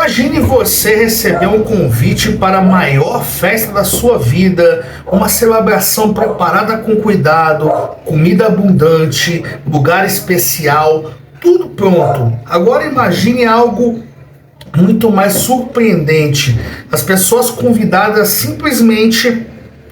Imagine você receber um convite para a maior festa da sua vida, uma celebração preparada com cuidado, comida abundante, lugar especial, tudo pronto. Agora imagine algo muito mais surpreendente. As pessoas convidadas simplesmente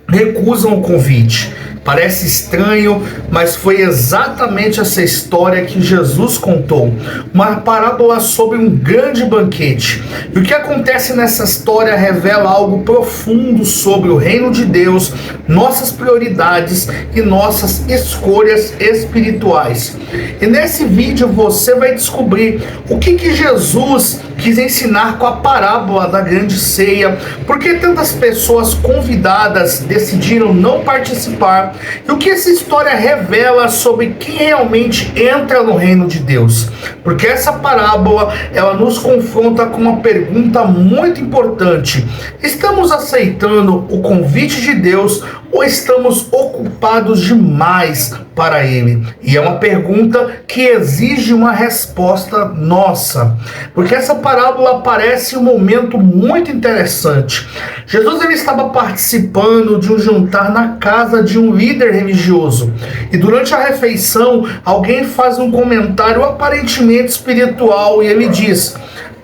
recusam o convite. Parece estranho, mas foi exatamente essa história que Jesus contou. Uma parábola sobre um grande banquete. E o que acontece nessa história revela algo profundo sobre o reino de Deus, nossas prioridades e nossas escolhas espirituais. E nesse vídeo você vai descobrir o que Jesus quis ensinar com a parábola da grande ceia, por que tantas pessoas convidadas decidiram não participar e o que essa história revela sobre quem realmente entra no reino de Deus. Porque essa parábola, ela nos confronta com uma pergunta muito importante: estamos aceitando o convite de Deus ou estamos ocupados demais para Ele? E é uma pergunta que exige uma resposta nossa, porque essa parábola parece um momento muito interessante. Jesus ele estava participando de um jantar na casa de um líder religioso, e durante a refeição alguém faz um comentário aparentemente espiritual e ele diz: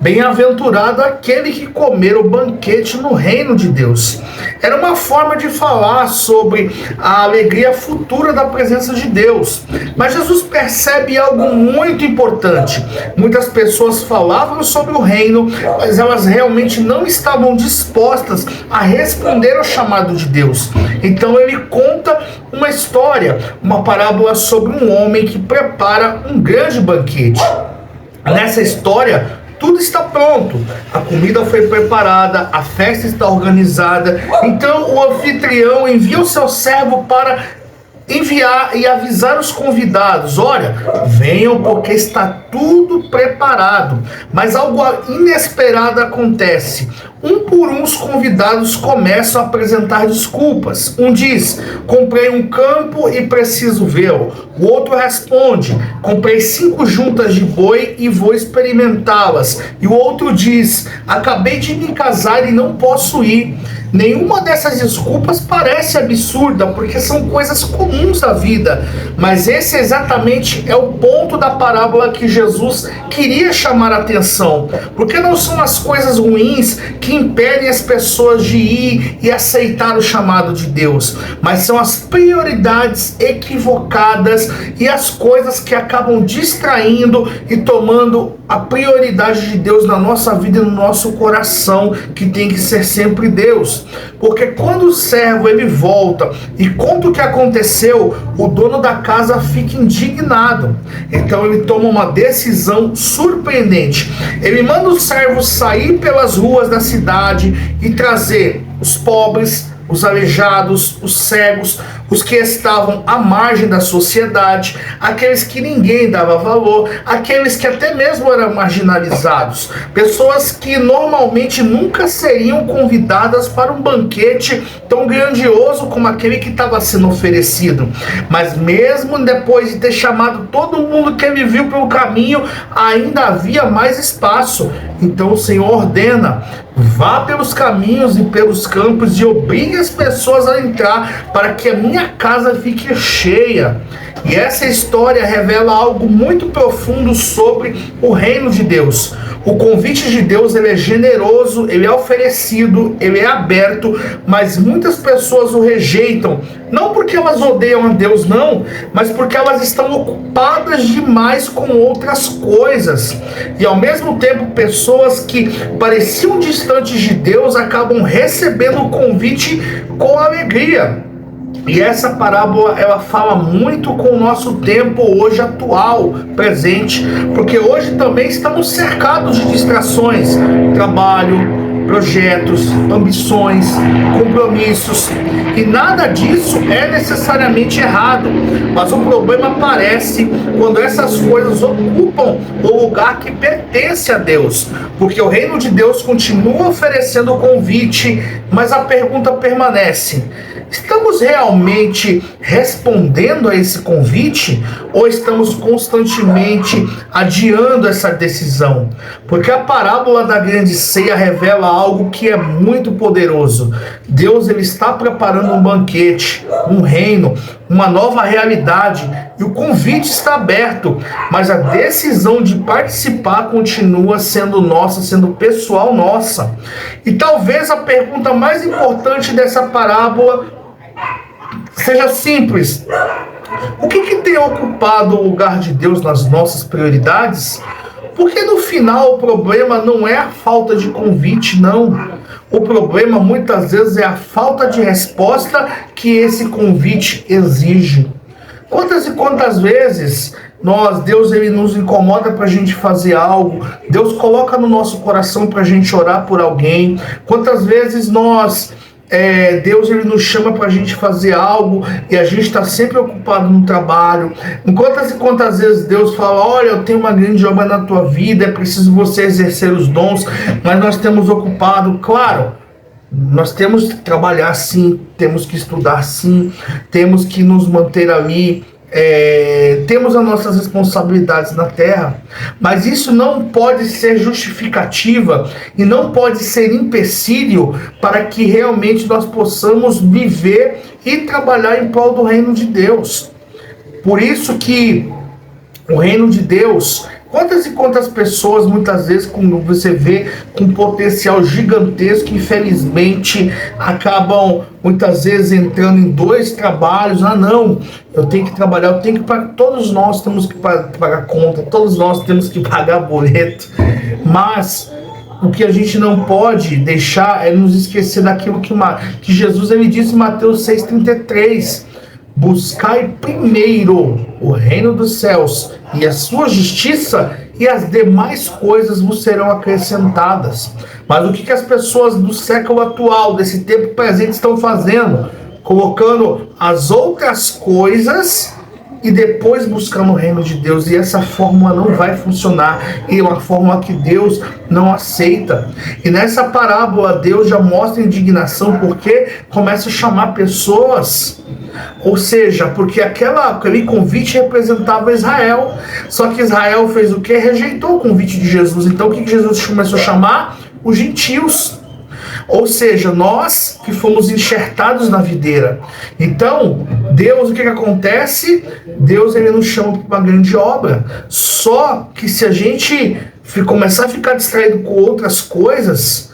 bem-aventurado aquele que comer o banquete no reino de Deus. Era uma forma de falar sobre a alegria futura da presença de Deus. Mas Jesus percebe algo muito importante. Muitas pessoas falavam sobre o reino, mas elas realmente não estavam dispostas a responder ao chamado de Deus. Então ele conta uma história, uma parábola sobre um homem que prepara um grande banquete. Nessa história, tudo está pronto, a comida foi preparada, a festa está organizada. Então o anfitrião envia o seu servo para enviar e avisar os convidados: olha, venham porque está tudo preparado. Mas algo inesperado acontece. Um por um os convidados começam a apresentar desculpas. Um diz: comprei um campo e preciso vê-lo. O outro responde: comprei 5 juntas de boi e vou experimentá-las. E o outro diz: acabei de me casar e não posso ir. Nenhuma dessas desculpas parece absurda, porque são coisas comuns da vida. Mas esse exatamente é o ponto da parábola que Jesus queria chamar a atenção. Porque não são as coisas ruins que impedem as pessoas de ir e aceitar o chamado de Deus, mas são as prioridades equivocadas e as coisas que acabam distraindo e tomando a prioridade de Deus na nossa vida e no nosso coração, que tem que ser sempre Deus. Porque quando o servo ele volta e conta o que aconteceu, o dono da casa fica indignado. Então ele toma uma decisão surpreendente. Ele manda o servo sair pelas ruas da cidade e trazer os pobres, os aleijados, os cegos, os que estavam à margem da sociedade, aqueles que ninguém dava valor, aqueles que até mesmo eram marginalizados, pessoas que normalmente nunca seriam convidadas para um banquete tão grandioso como aquele que estava sendo oferecido. Mas mesmo depois de ter chamado todo mundo que ele viu pelo caminho, ainda havia mais espaço. Então o Senhor ordena: vá pelos caminhos e pelos campos e obrigue as pessoas a entrar, para que a minha casa fique cheia. E essa história revela algo muito profundo sobre o reino de Deus. O convite de Deus, ele é generoso, ele é oferecido, ele é aberto, mas muitas pessoas o rejeitam, não porque elas odeiam a Deus, não, mas porque elas estão ocupadas demais com outras coisas. E ao mesmo tempo, pessoas que pareciam distantes de Deus acabam recebendo o convite com alegria. E essa parábola, ela fala muito com o nosso tempo hoje atual, presente, porque hoje também estamos cercados de distrações, trabalho, projetos, ambições, compromissos, e nada disso é necessariamente errado, mas o problema aparece quando essas coisas ocupam o lugar que pertence a Deus, porque o reino de Deus continua oferecendo o convite, mas a pergunta permanece: Estamos realmente respondendo a esse convite ou estamos constantemente adiando essa decisão? Porque a parábola da grande ceia revela algo que é muito poderoso. Deus, ele está preparando um banquete, um reino, uma nova realidade, e o convite está aberto, mas a decisão de participar continua sendo nossa, sendo pessoal nossa. E talvez a pergunta mais importante dessa parábola seja simples: o que tem ocupado o lugar de Deus nas nossas prioridades? Porque no final o problema não é a falta de convite, não. O problema muitas vezes é a falta de resposta que esse convite exige. Quantas e quantas vezes Deus, ele nos incomoda para a gente fazer algo, Deus coloca no nosso coração para a gente orar por alguém. Quantas vezes Deus, ele nos chama para a gente fazer algo e a gente está sempre ocupado no trabalho. Quantas e quantas vezes Deus fala: olha, eu tenho uma grande obra na tua vida, é preciso você exercer os dons, mas nós temos ocupado. Claro, nós temos que trabalhar sim, temos que estudar sim, temos que nos manter ali, temos as nossas responsabilidades na terra, mas isso não pode ser justificativa e não pode ser empecilho para que realmente nós possamos viver e trabalhar em prol do reino de Deus. Por isso que o reino de Deus, quantas e quantas pessoas muitas vezes, como você vê, com potencial gigantesco, infelizmente acabam muitas vezes entrando em 2 trabalhos. Não, eu tenho que trabalhar, eu tenho que pagar. Todos nós temos que pagar conta, todos nós temos que pagar boleto, mas o que a gente não pode deixar é nos esquecer daquilo que Jesus, ele disse em Mateus 6,33: buscai primeiro o reino dos céus e a sua justiça, e as demais coisas vos serão acrescentadas. Mas o que as pessoas do século atual, desse tempo presente, estão fazendo? Colocando as outras coisas e depois buscando o reino de Deus. E essa fórmula não vai funcionar, e é uma fórmula que Deus não aceita. E nessa parábola Deus já mostra indignação, porque começa a chamar pessoas, ou seja, porque aquele convite representava Israel, só que Israel fez o que? Rejeitou o convite de Jesus. Então o que Jesus começou a chamar? Os gentios. Ou seja, nós que fomos enxertados na videira. Então, Deus, o que acontece? Deus, ele nos chama para uma grande obra. Só que se a gente começar a ficar distraído com outras coisas,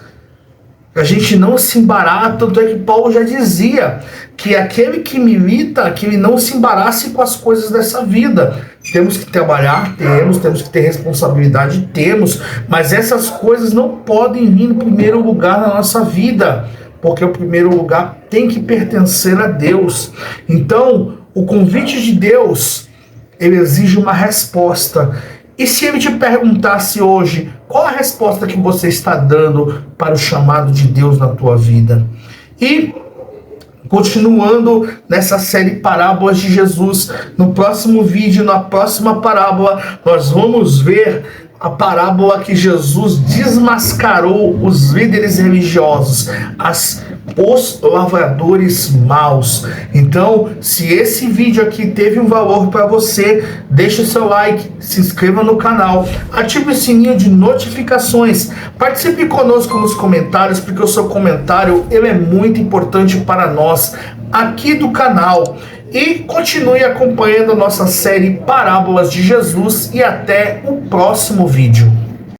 a gente não se embaraça. Tanto é que Paulo já dizia que aquele que milita, que ele não se embarace com as coisas dessa vida. Temos que trabalhar, temos que ter responsabilidade, mas essas coisas não podem vir no primeiro lugar na nossa vida, porque o primeiro lugar tem que pertencer a Deus. Então, o convite de Deus, ele exige uma resposta. E se ele te perguntasse hoje, qual a resposta que você está dando para o chamado de Deus na tua vida? E continuando nessa série Parábolas de Jesus, no próximo vídeo, na próxima parábola, nós vamos ver a parábola que Jesus desmascarou os líderes religiosos, os lavradores maus. Então, se esse vídeo aqui teve um valor para você, deixe o seu like, se inscreva no canal, ative o sininho de notificações, participe conosco nos comentários, porque o seu comentário, ele é muito importante para nós aqui do canal. E continue acompanhando nossa série Parábolas de Jesus, e até o próximo vídeo.